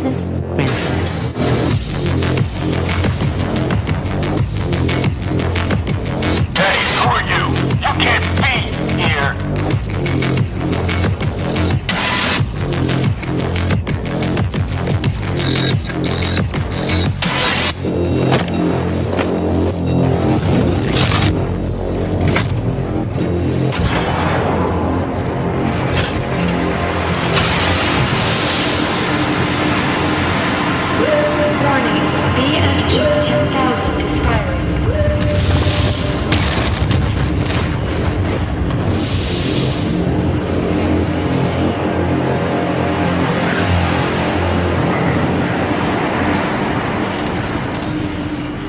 Access granted. Hey, who are you? You can't be here! Warning, BFG 10,000 is firing.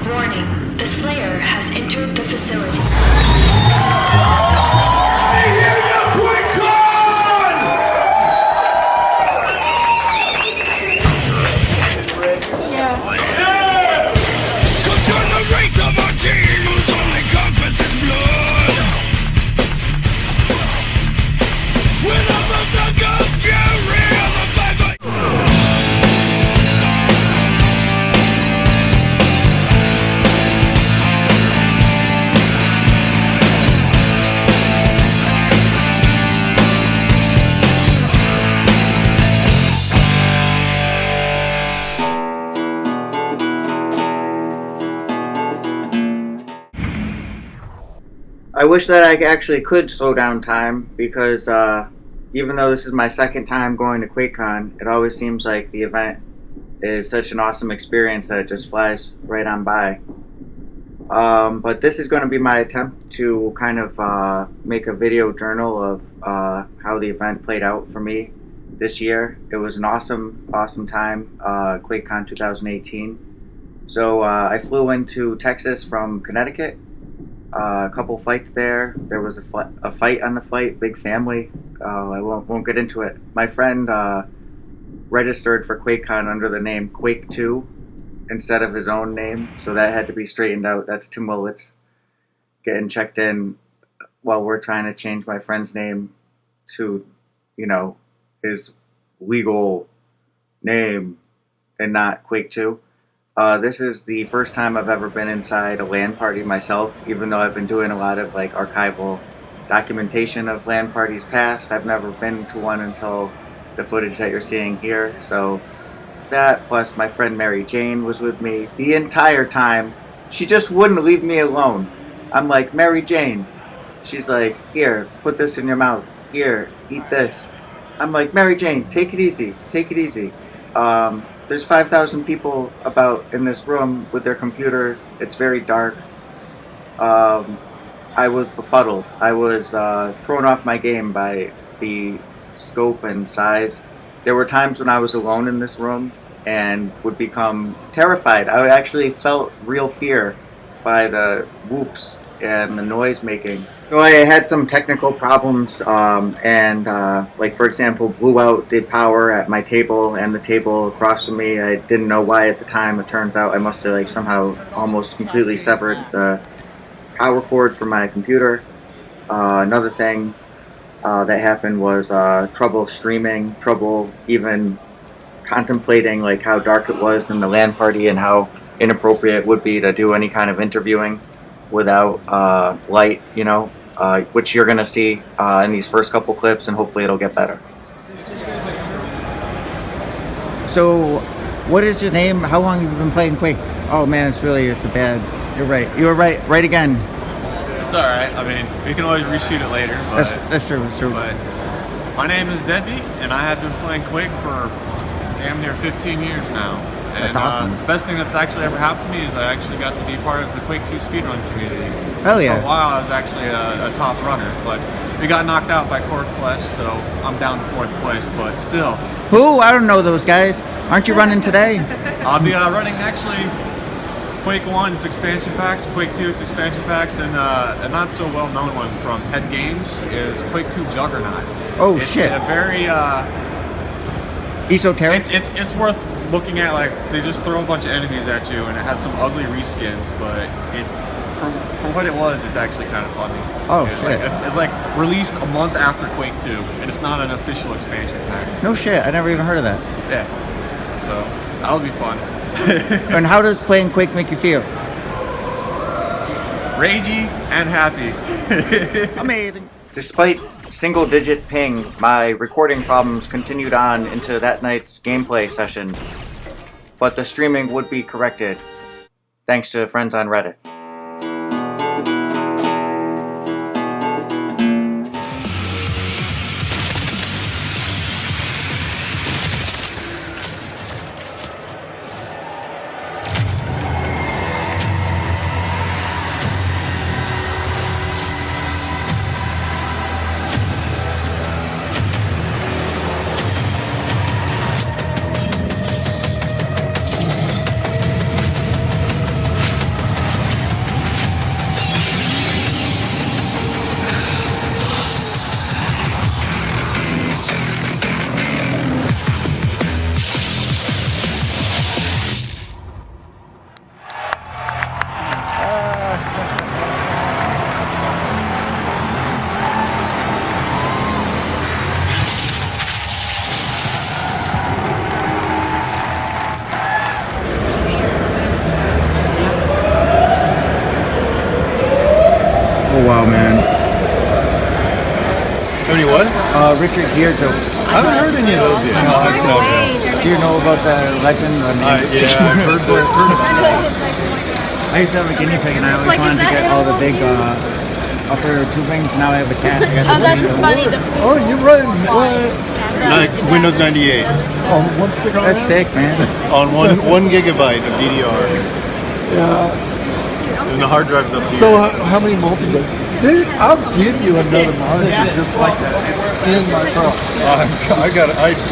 Warning, the Slayer has entered the facility. I wish that I actually could slow down time, because even though this is my second time going to QuakeCon, it always seems like the event is such an awesome experience that it just flies right on by. But this is going to be my attempt to kind of make a video journal of how the event played out for me this year. It was an awesome time, QuakeCon 2018. So I flew into Texas from Connecticut. A couple fights there. There was a fight on the flight. Big family. I won't get into it. My friend registered for QuakeCon under the name QuakeTwo instead of his own name, so that had to be straightened out. That's Tim Willits getting checked in while we're trying to change my friend's name to, you know, his legal name and not Quake2. This is the first time I've ever been inside a LAN party myself, even though I've been doing a lot of like archival documentation of LAN parties past. I've never been to one until the footage that you're seeing here. So that, plus my friend Mary Jane was with me the entire time. She just wouldn't leave me alone. I'm like, Mary Jane. She's like, here, put this in your mouth. Here, eat this. I'm like, Mary Jane, take it easy. Take it easy. There's 5,000 people about in this room with their computers. It's very dark. I was befuddled. I was thrown off my game by the scope and size. There were times when I was alone in this room and would become terrified. I actually felt real fear by the whoops and the noise making. So I had some technical problems, and like for example, blew out the power at my table and the table across from me. I didn't know why at the time. It turns out I must have like somehow almost completely severed the power cord from my computer. Another thing that happened was trouble streaming, trouble even contemplating like how dark it was in the LAN party and how inappropriate it would be to do any kind of interviewing without light, you know, which you're going to see in these first couple clips, and hopefully it'll get better. So, what is your name? How long have you been playing Quake? Oh man, it's a bad, you're right. You were right again. It's alright, I mean, we can always reshoot it later. But, that's true. But my name is Debbie, and I have been playing Quake for damn near 15 years now. And that's awesome. The best thing that's actually ever happened to me is I actually got to be part of the Quake 2 speedrun community. Hell yeah. For a while I was actually a top runner, but we got knocked out by Core Flesh, so I'm down to 4th place, but still. Who? I don't know those guys. Aren't you running today? I'll be running actually Quake 1, it's expansion packs, Quake 2, it's expansion packs, and a not so well known one from Head Games is Quake 2 Juggernaut. Oh it's shit. A very esoteric? It's worth looking at. Like, they just throw a bunch of enemies at you, and it has some ugly reskins, but for what it was, it's actually kind of funny. Oh shit. It's like released a month after Quake 2, and it's not an official expansion pack. No shit, I never even heard of that. Yeah. So that'll be fun. And how does playing Quake make you feel? Ragey and happy. Amazing. Despite single-digit ping, my recording problems continued on into that night's gameplay session, but the streaming would be corrected, thanks to friends on Reddit. Oh wow, man. How many what? Richard Gere jokes. I haven't heard any of those yet. No, that's not real. Do you know about the legend? Yeah, I've heard about it. I used to have a guinea pig and I always wanted to get all the big upper tubings. Now I have a cat. Oh, that's funny. Oh, you're right. Like Windows 98 Oh, one stick on That's that? sick, man. on 1 gigabyte of DDR, Yeah. and the hard drive's up here. So how many multi-gig? Dude, I'll give you another monitor just like that. It's in my truck.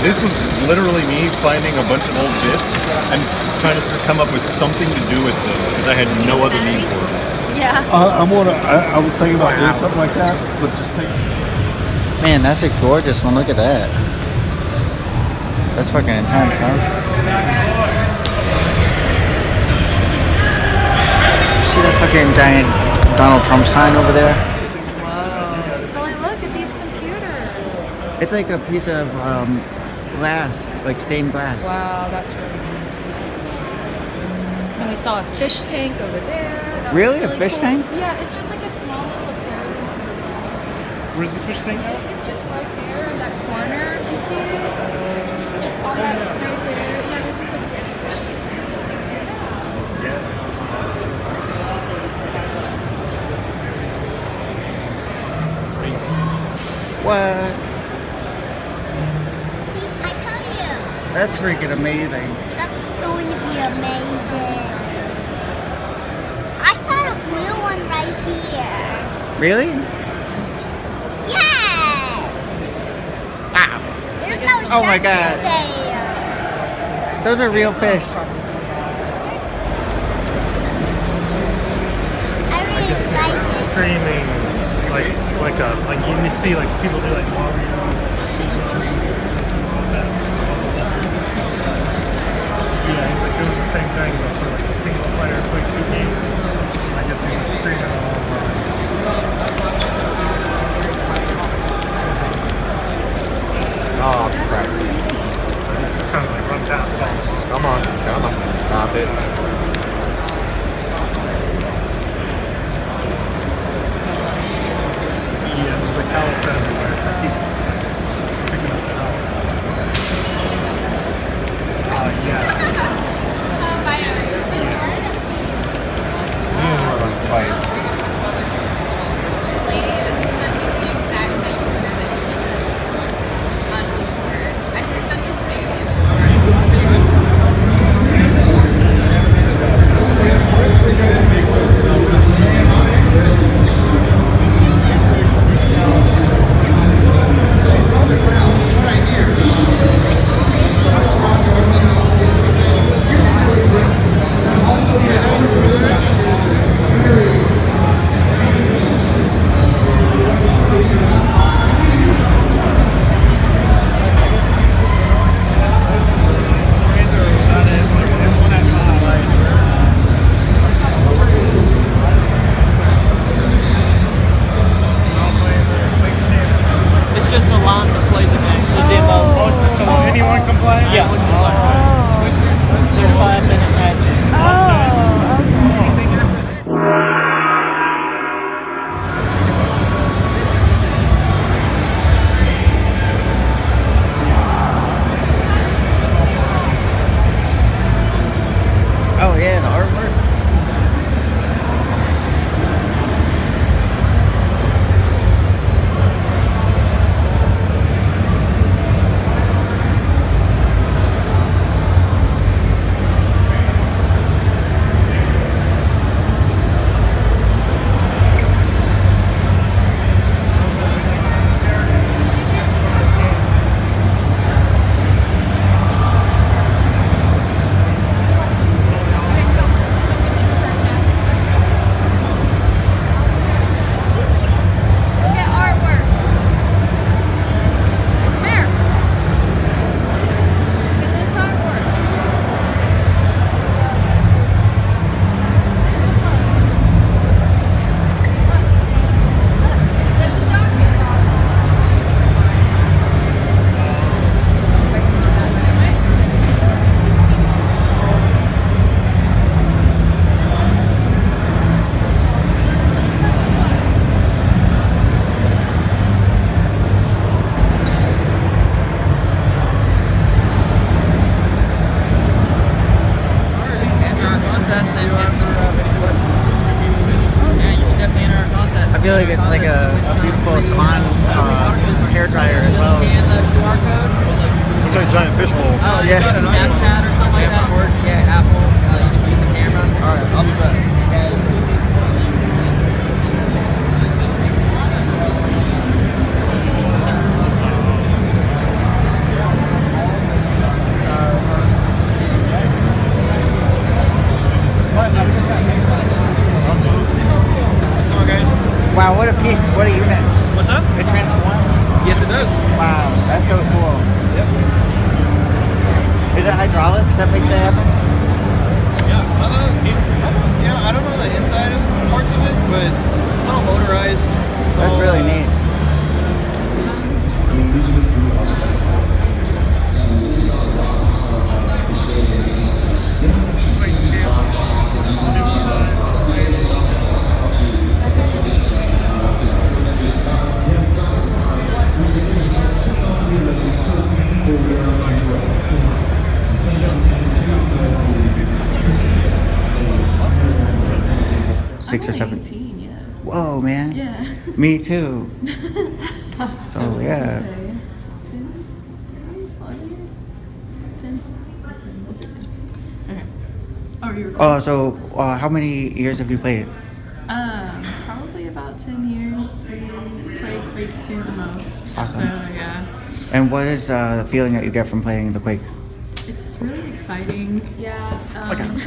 This was literally me finding a bunch of old bits and trying to come up with something to do with them because I had no other need for them. Yeah. I was thinking about doing something like that, but just take. Man, that's a gorgeous one. Look at that. That's fucking intense, huh? See that fucking giant Donald Trump sign over there? Whoa. So like, look at these computers. It's like a piece of glass, like stained glass. Wow, that's really neat. And we saw a fish tank over there. That Really? was A fish cool. tank? Yeah, it's just like a small little aquarium into the wall. Where's the fish tank? It's just right there in that corner. Do you see it? Just on that right there. Yeah, there's just like. What? See, I tell you, That's freaking amazing. that's going to be amazing. I saw a blue one right here. Really? Yes! Wow. There's no Oh my sharks God. in there. Those are real fish. I really like it. Streaming, like you see like people do like Mario. Yeah, he's like doing the same thing but for like a single player Quake 2 game. I guess he's like streaming it online. Oh crap! Just trying to like run past all of them. Come on, stop it. Yeah, there's like help everywhere, so it keeps picking up the help. Yeah. feel like it's like a beautiful swan hair dryer as well. It's like a giant fishbowl. Oh, yeah. Snapchat or something like that work? Yeah, Apple. You just use the camera. All right, I'll be back. Wow, what a piece! What a unit! What's up? It transforms. Yes, it does. Wow, that's so cool. Yep. Is it hydraulics that makes it happen? Yeah. I don't know the inside parts of it, but it's all motorized. That's really neat. Six or seven. 18, yeah. Whoa, man. Yeah. Me too. So yeah. 10? Oh, you were Oh, so how many years have you played? probably about 10 years. We play Quake 2 the most. Awesome. So, yeah. And what is the feeling that you get from playing the Quake? It's really exciting. Yeah.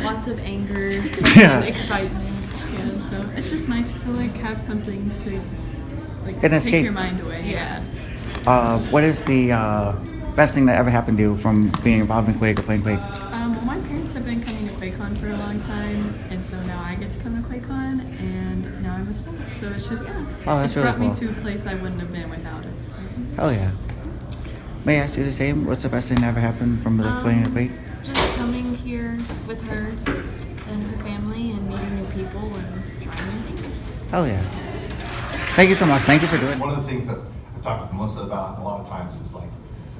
Lots of anger Yeah. and excitement. Yeah. So it's just nice to like have something to like An take escape. your mind away. Yeah. What is the best thing that ever happened to you from being involved in Quake or playing Quake? Well, my parents have been coming to QuakeCon for a long time, and so now I get to come to QuakeCon, and now I'm a staff. So it's just that's it's really brought me cool. to a place I wouldn't have been without it. So. Hell yeah. May I ask you the same? What's the best thing that ever happened from playing a Quake? Just coming here with her and her family and meeting new people and trying new things. Hell yeah. Thank you so much. Thank you for doing it. One of the things that I talked with Melissa about a lot of times is like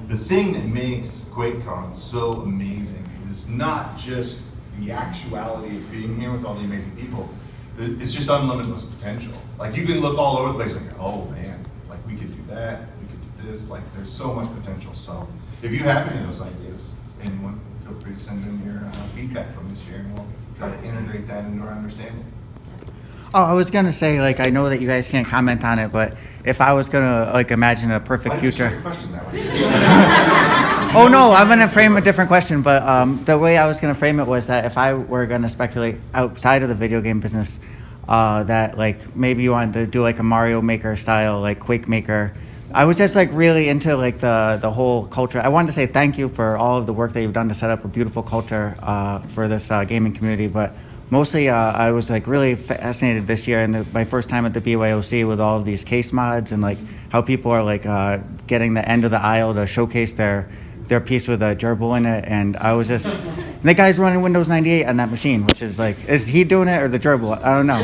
the thing that makes QuakeCon so amazing is not just the actuality of being here with all the amazing people. It's just unlimitless potential. Like you can look all over the place and go, oh man, like we could do that, we could do this. Like there's so much potential. So if you have any of those ideas, anyone, feel free to send in your feedback from this year and we'll try to integrate that into our understanding. Oh, I was gonna say, like, I know that you guys can't comment on it, but if I was gonna, like, imagine a perfect Why did you start future. your question that way? Oh no, I'm gonna frame a different question, but the way I was gonna frame it was that if I were gonna speculate outside of the video game business, that like maybe you wanted to do like a Mario Maker style, like Quake Maker. I was just like really into like the whole culture. I wanted to say thank you for all of the work that you've done to set up a beautiful culture for this gaming community, but mostly I was like really fascinated this year and my first time at the BYOC with all of these case mods and like how people are like getting the end of the aisle to showcase their piece with a gerbil in it, and I was just, and the guy's running Windows 98 on that machine, which is like, is he doing it or the gerbil? I don't know.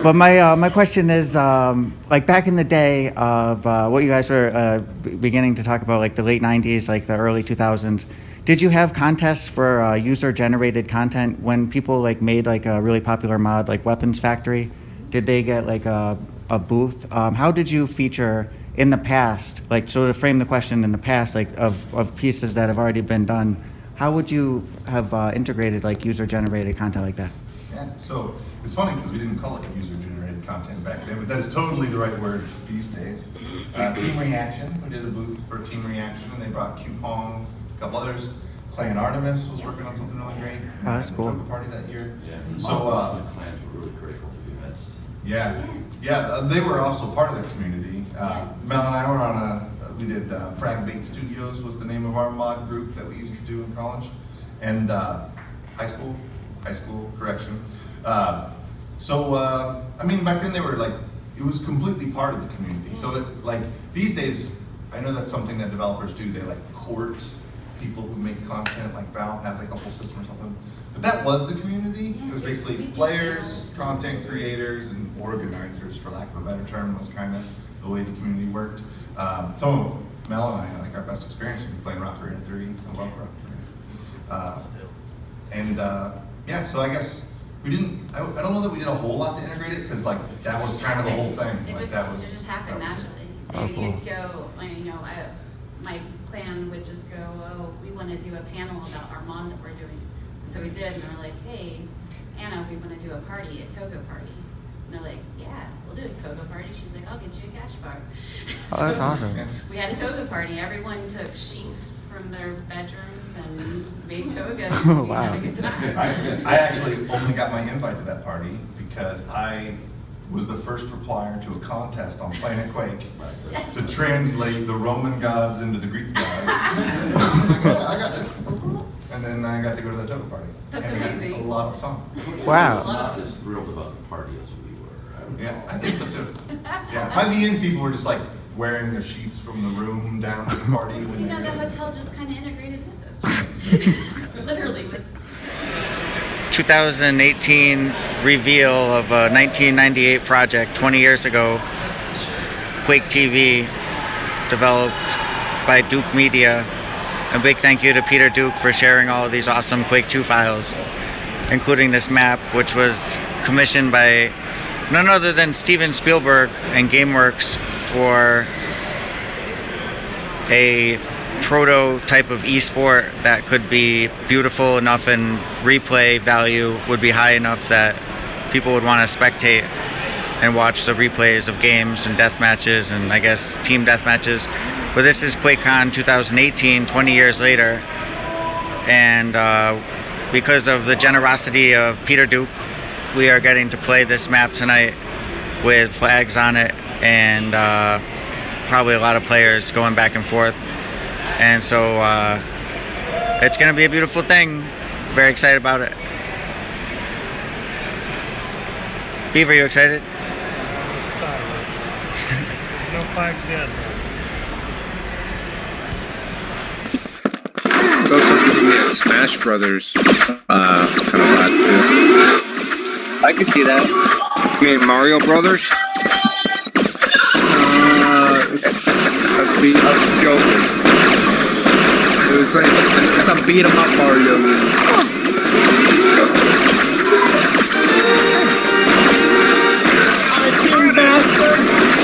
But my question is, like back in the day of what you guys were beginning to talk about, like the late 90s, like the early 2000s, did you have contests for user-generated content when people like made like a really popular mod like Weapons Factory? Did they get like a booth? How did you feature in the past, like, so to frame the question, in the past, like of pieces that have already been done, how would you have integrated like user-generated content like that? Yeah, so it's funny because we didn't call it user-generated content back then, but that is totally the right word these days. Team Reaction, we did a booth for Team Reaction, and they brought Coupon, a couple others. Clan Artemis was working on something really great. Oh, that's cool. At the party that year. Yeah, So clans were really critical to the events. Yeah, they were also part of the community. Mel and I were on we did Frag Bait Studios was the name of our mod group that we used to do in college, and high school correction. I mean, back then they were like, it was completely part of the community. So it, like these days, I know that's something that developers do. They like court people who make content, like Valve has like a whole system or something. But that was the community. It was basically players, content creators, and organizers, for lack of a better term, was kind of the way the community worked. So Mel and I, like our best experience was playing Rock Arena 3. I love Rock Arena. Yeah, so I guess we didn't. I don't know that we did a whole lot to integrate it because like that was kind of the whole thing. It just happened naturally. You'd go, you know, my plan would just go, oh, we want to do a panel about our mom that we're doing. So we did, and we're like, hey, Anna, we want to do a party, a toga party. And they're like, yeah, we'll do a toga party. She's like, I'll get you a cash bar. Oh, that's awesome. We had a toga party. Everyone took sheets from their bedrooms and made toga. Oh, We wow. had a good time. I actually only got my invite to that party because I was the first replier to a contest on Planet Quake to translate the Roman gods into the Greek gods. I'm like, yeah, I got this. And then I got to go to the toga party. That's and amazing. We had a lot of fun. Wow. I was not as thrilled about the party as we were. Yeah, I think so too. Yeah, by the end, people were just like wearing their sheets from the room down to the party. So, you know, the hotel just kind of integrated with us. Literally with 2018 reveal of a 1998 project 20 years ago, Quake TV, developed by DukeMedia. A big thank you to Peter Duke for sharing all of these awesome Quake 2 files, including this map, which was commissioned by none other than Steven Spielberg and GameWorks for a prototype of esport that could be beautiful enough and replay value would be high enough that people would want to spectate and watch the replays of games and death matches and I guess team death matches. But this is QuakeCon 2018, 20 years later, and because of the generosity of Peter Duke, we are getting to play this map tonight with flags on it and probably a lot of players going back and forth. And so it's going to be a beautiful thing. Very excited about it. Beaver, you excited? Excited. There's no flags yet. It's also giving me a Smash Brothers kind of vibe too. I can see that. You mean Mario Brothers? It's a beat up joke. It's like it's a beat 'em up Mario game.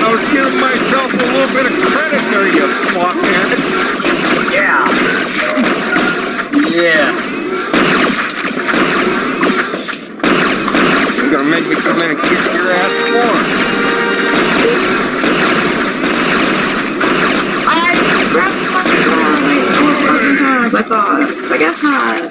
I was giving myself a little bit of credit there, you fuckhead. Yeah. Yeah. You're gonna make me come in and kick your ass more. I thought. I guess not.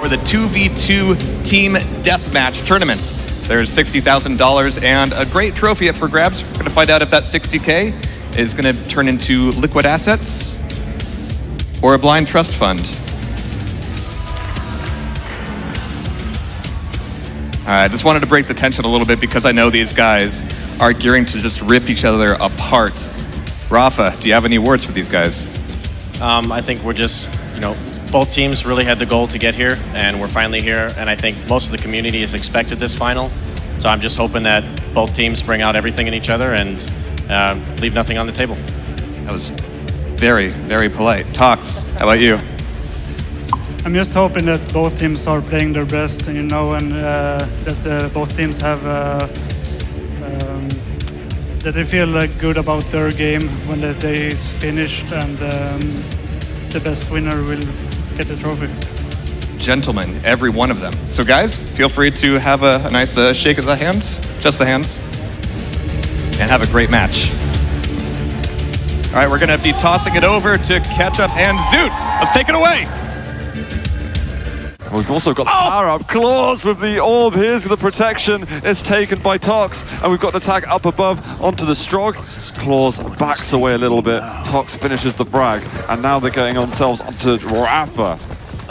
For the 2v2 team deathmatch tournament. There's $60,000 and a great trophy up for grabs. We're gonna find out if that 60K is gonna turn into liquid assets or a blind trust fund. I just wanted to break the tension a little bit because I know these guys are gearing to just rip each other apart. Rafa, do you have any words for these guys? I think we're just, both teams really had the goal to get here, and we're finally here, and I think most of the community has expected this final. So I'm just hoping that both teams bring out everything in each other and leave nothing on the table. That was very, very polite. Tox, how about you? I'm just hoping that both teams are playing their best, and that both teams have that they feel good about their game when the day is finished, and the best winner will get the trophy. Gentlemen, every one of them. So guys, feel free to have a nice shake of the hands, just the hands, and have a great match. All right, we're gonna be tossing it over to Ketchup and Zoot. Let's take it away. We've also got the power up. Claws with the orb. Here's the protection. It's taken by Tox. And we've got an attack up above onto the Strog. Claws backs away a little bit. Tox finishes the frag. And now they're getting themselves onto Rafa.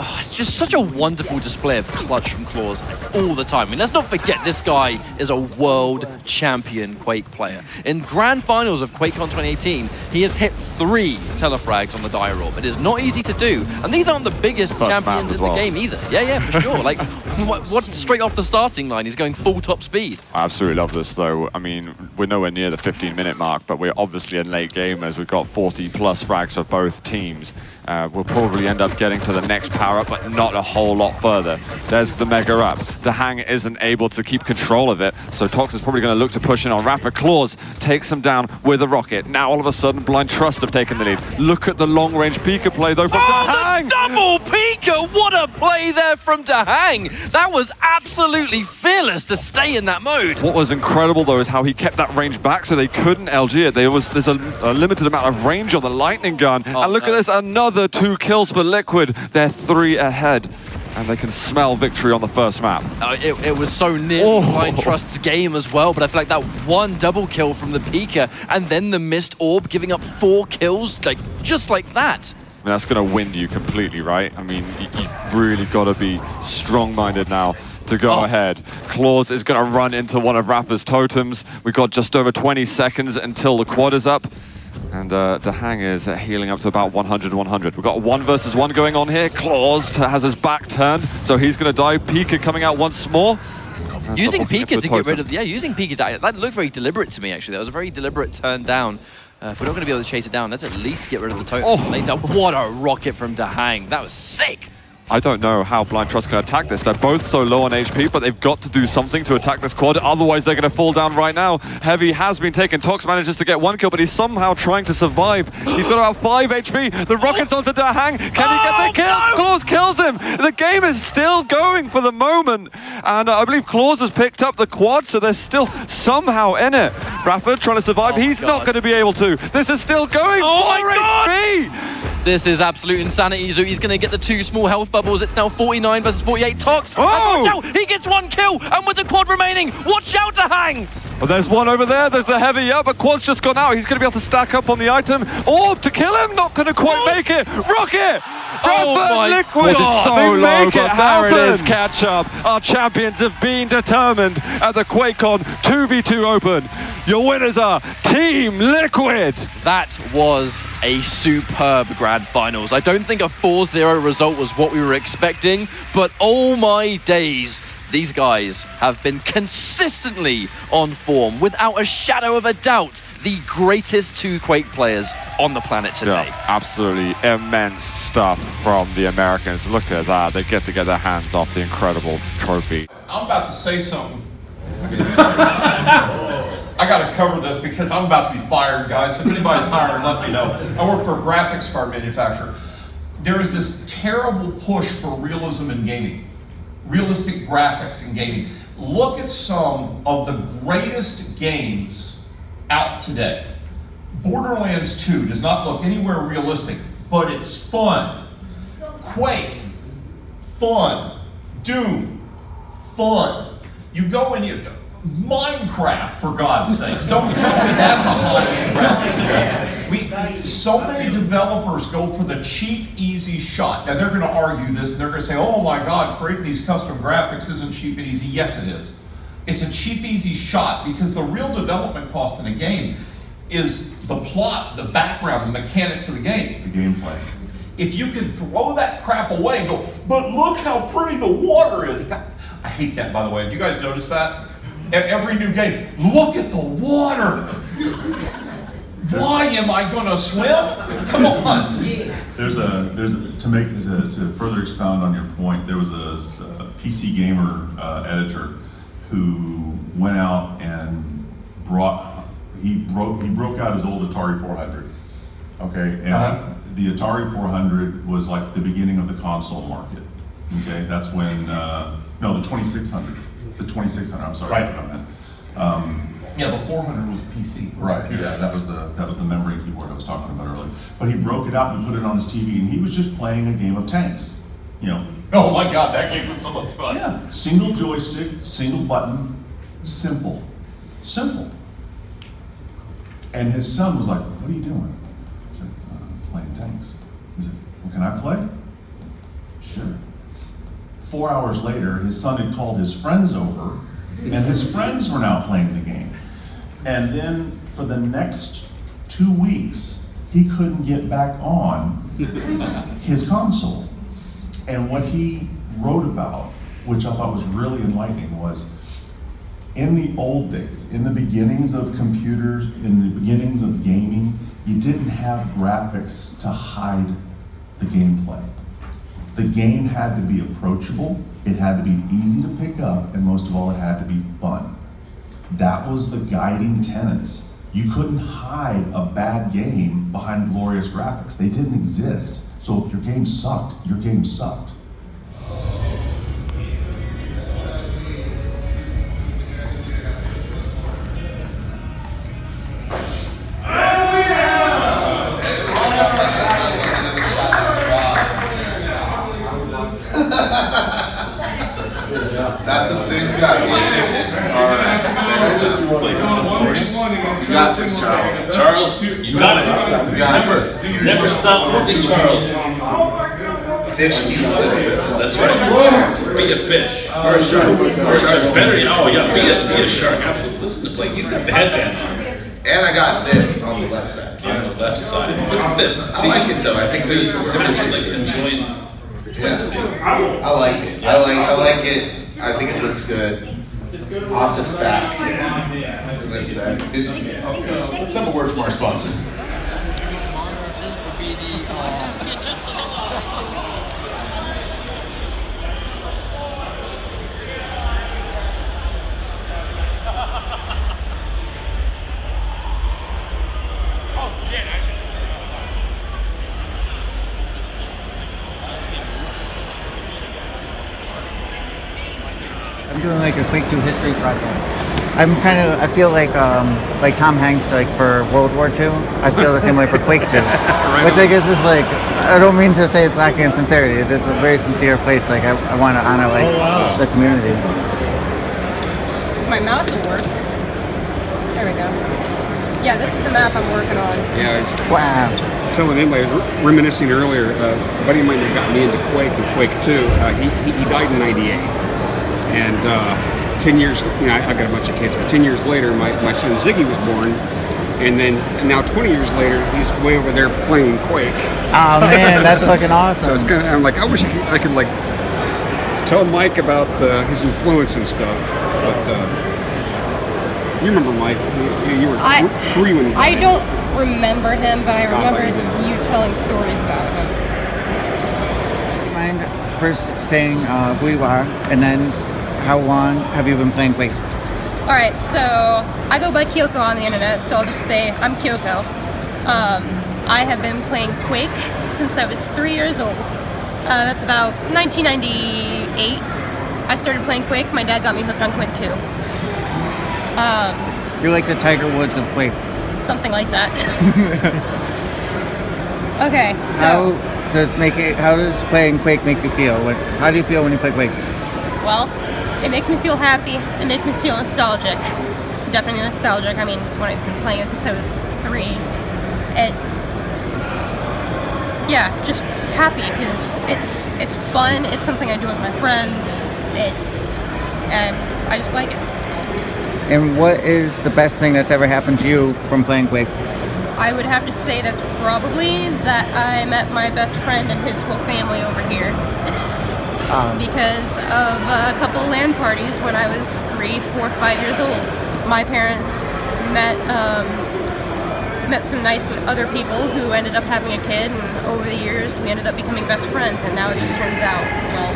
Oh, it's just such a wonderful display of clutch from Claws all the time. I mean, let's not forget this guy is a world champion Quake player. In grand finals of QuakeCon 2018, he has hit 3 telefrags on the Dire Orb. It is not easy to do, and these aren't the biggest champions in the game either. Yeah, for sure. Like, what straight off the starting line, he's going full top speed. I absolutely love this, though. I mean, we're nowhere near the 15-minute mark, but we're obviously in late game as we've got 40+ frags for both teams. We'll probably end up getting to the next power-up, but not a whole lot further. There's the mega up. DeHang isn't able to keep control of it, so Tox is probably going to look to push in on Rafa. Claws takes him down with a rocket. Now all of a sudden, Blind Trust have taken the lead. Look at the long-range Pika play, though, from DeHang! The double Pika! What a play there from DeHang! That was absolutely fearless to stay in that mode. What was incredible, though, is how he kept that range back so they couldn't LG it. There's a limited amount of range on the lightning gun. And look at this, another 2 kills for Liquid. They're 3 ahead. And they can smell victory on the first map. It was so near Blind Trust's game as well, but I feel like that one double kill from the Pika and then the missed orb giving up 4 kills, like just like that. I mean, that's going to wind you completely, right? I mean, you've really got to be strong-minded now to go ahead. Claws is going to run into one of Rafa's totems. We've got just over 20 seconds until the quad is up. And DeHang is healing up to about 100-100. We've got 1 versus 1 going on here. Claws has his back turned, so he's going to die. Pika coming out once more. Using Pika to get rid of... Yeah, using Pika to... That looked very deliberate to me, actually. That was a very deliberate turn down. If we're not going to be able to chase it down, let's at least get rid of the totem later. What a rocket from DeHang. That was sick. I don't know how Blind Trust can attack this. They're both so low on HP, but they've got to do something to attack this quad. Otherwise, they're going to fall down right now. Heavy has been taken. Tox manages to get 1 kill, but he's somehow trying to survive. He's got about 5 HP. The rocket's onto DeHang. Can he get the kill? No! Claws kills him. The game is still going for the moment. And I believe Claws has picked up the quad, so they're still somehow in it. Rafa trying to survive. He's not going to be able to. This is still going. 4 HP. This is absolute insanity. So he's going to get the 2 small health bubbles. It's now 49 versus 48. Tox. Oh! He gets 1 kill. And with the quad remaining, watch out DeHang. Well, there's one over there. There's the heavy up, but quad's just gone out. He's going to be able to stack up on the item. Orb to kill him. Not going to quite make it. Rocket. Liquid. Was so low, but there it is. Catch up. Our champions have been determined at the QuakeCon 2v2 Open. Your winners are Team Liquid. That was a superb grand finals. I don't think a 4-0 result was what we were expecting, but oh my days, these guys have been consistently on form, without a shadow of a doubt, the greatest 2 Quake players on the planet today. Yeah, absolutely immense stuff from the Americans. Look at that. They get their hands off the incredible trophy. I'm about to say something. I got to cover this because I'm about to be fired, guys. If anybody's hiring, let me know. I work for a graphics card manufacturer. There is this terrible push for realism in gaming, realistic graphics in gaming. Look at some of the greatest games out today. Borderlands 2 does not look anywhere realistic, but it's fun. Quake, fun. Doom, fun. You go in here. Minecraft, for God's sakes. Don't tell me that's a high-end graphics game. So many developers go for the cheap, easy shot. Now, they're going to argue this, and they're going to say, oh my God, creating these custom graphics isn't cheap and easy. Yes, it is. It's a cheap, easy shot because the real development cost in a game is the plot, the background, the mechanics of the game. The gameplay. If you can throw that crap away and go, but look how pretty the water is. I hate that, by the way. Have you guys noticed that? Every new game, look at the water. Why am I going to swim? Come on. To further expound on your point, there was a PC Gamer editor who went out and he broke out his old Atari 400. Okay, and the Atari 400 was like the beginning of the console market. Okay, that's when no, the 2600. The 2600. I'm sorry. Right. That's what I meant. Yeah, the 400 was PC. Right. Yeah, that was the memory keyboard I was talking about earlier. But he broke it out and put it on his TV, and he was just playing a game of tanks. You know. Oh my God, that game was so much fun. Yeah, single joystick, single button, simple. Simple. And his son was like, what are you doing? I said, playing tanks. He said, well, can I play? Sure. 4 hours later, his son had called his friends over, and his friends were now playing the game. And then for the next 2 weeks, he couldn't get back on his console. And what he wrote about, which I thought was really enlightening, was in the old days, in the beginnings of computers, in the beginnings of gaming, you didn't have graphics to hide the gameplay. The game had to be approachable, it had to be easy to pick up, and most of all, it had to be fun. That was the guiding tenets. You couldn't hide a bad game behind glorious graphics. They didn't exist. So if your game sucked, your game sucked. Not the same guy. All right. You got this, Charles. Charles, you got it. You got this. Never stop working, Charles. Fish keeps living. That's right. Be a fish. Or a shark. Or a shark. Better. Oh yeah, be a shark. Absolutely. Listen to Blake. He's got the headband on. And I got this on the left side. On the left side. Look at this. See, I like it though. I think there's some symmetry. Like enjoying. Yeah. I like it. I like it. I think it looks good. Osip's back. That's that. Let's have a word from our sponsor. I'm doing like a Quake 2 history project. I feel like Tom Hanks like for World War II. I feel the same way for Quake 2. Which I guess is like, I don't mean to say it's lacking in sincerity. It's a very sincere place. Like I want to honor like the community. My mouse will work. There we go. Yeah, this is the map I'm working on. Yeah, wow. Telling anybody, I was reminiscing earlier, a buddy of mine that got me into Quake and Quake 2, he died in '98. And 10 years, I got a bunch of kids, but 10 years later, my son Ziggy was born. And then now 20 years later, he's way over there playing Quake. Oh man, that's fucking awesome. So it's kind of, I'm like, I wish I could like tell Mike about his influence and stuff. But you remember Mike? You were 3 when he died. I don't remember him, but I remember you telling stories about him. Do you mind first saying who you are, and then how long have you been playing Quake? Alright, so I go by Kyoko on the internet, so I'll just say I'm Kyoko. I have been playing Quake since I was 3 years old. That's about 1998. I started playing Quake. My dad got me hooked on Quake 2. You're like the Tiger Woods of Quake. Something like that. Okay, so how does playing Quake make you feel? How do you feel when you play Quake? Well, it makes me feel happy. It makes me feel nostalgic. Definitely nostalgic. I mean, when I've been playing it since I was 3, just happy because it's fun. It's something I do with my friends. And I just like it. And what is the best thing that's ever happened to you from playing Quake? I would have to say that's probably that I met my best friend and his whole family over here. Because of a couple LAN parties when I was 3, 4, 5 years old. My parents met some nice other people who ended up having a kid, and over the years we ended up becoming best friends, and now it just turns out, well,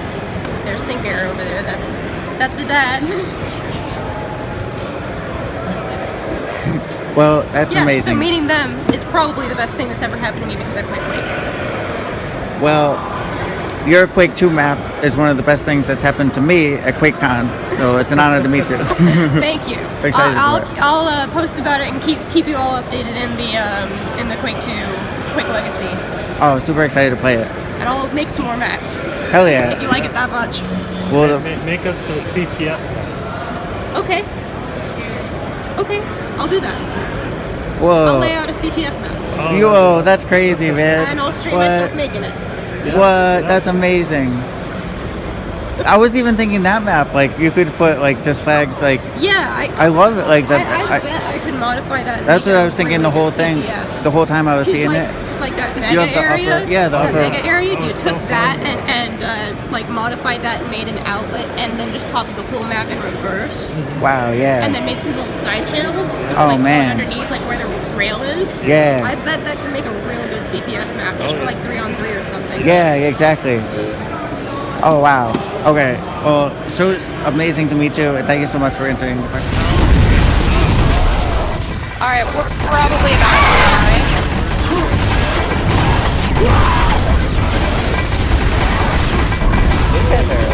there's Sinker over there, that's the dad. Well, that's amazing. So meeting them is probably the best thing that's ever happened to me because I play Quake. Well, your Quake 2 map is one of the best things that's happened to me at QuakeCon, so it's an honor to meet you. Thank you. Excited for it. I'll post about it and keep you all updated in the Quake 2 Quake Legacy. Oh, super excited to play it. and I'll make some more maps. Hell yeah. If you like it that much. Well, Make us a CTF. Okay. Okay, I'll do that. whoa. I'll lay out a CTF map. Whoa, that's crazy, man. And I'll stream What? myself making it. What? That's amazing. I was even thinking that map, like you could put like just flags, like Yeah, I love it, like that. I bet I could modify that. and That's make what it I was a thinking really the whole good thing, CTF. the whole time I was It's seeing like, it. It's like that You mega have the area. upper- yeah, the upper- mega area. If you Oh, took so that and like modified that and made an outlet, and then just copied the whole map in reverse. Wow, yeah. And then made some little side channels. Oh, like, man. going underneath, like where the rail is. Yeah. I bet that could make a real good CTF map just for like 3-on-3 or something. Yeah, exactly. Oh wow. Okay. Well, so it's amazing to meet you, and thank you so much for answering the question. All right, we're probably about to die.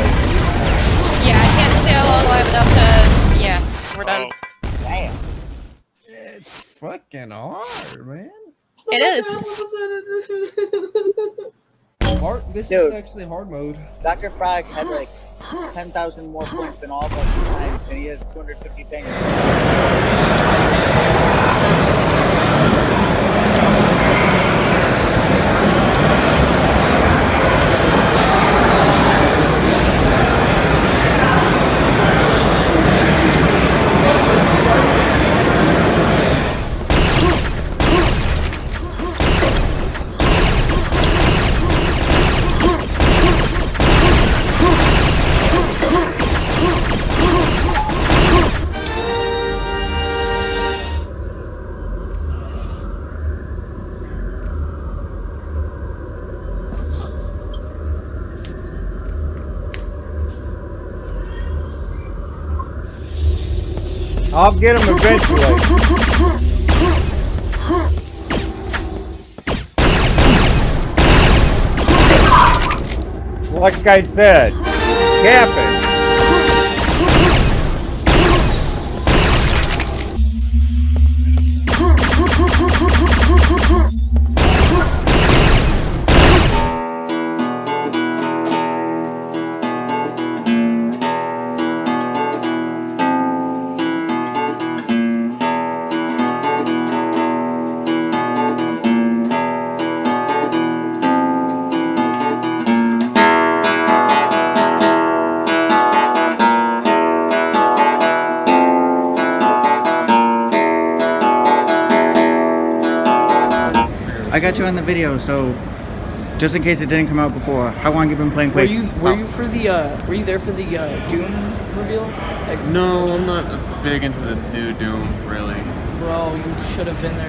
Yeah, I can't stay long enough to. Yeah, we're done. Damn. It's fucking hard, man. It is. Hard. This Dude. is actually hard mode. Dr. Frog had like 10,000 more points than all of us combined, and he has 250 ping. I'll get him eventually. Like I said, capping. I got you on the video, so just in case it didn't come out before, how long you been playing Quake? Were you there for the Doom reveal? Like, No, I'm not big into the new Doom, really. bro, you should have been there.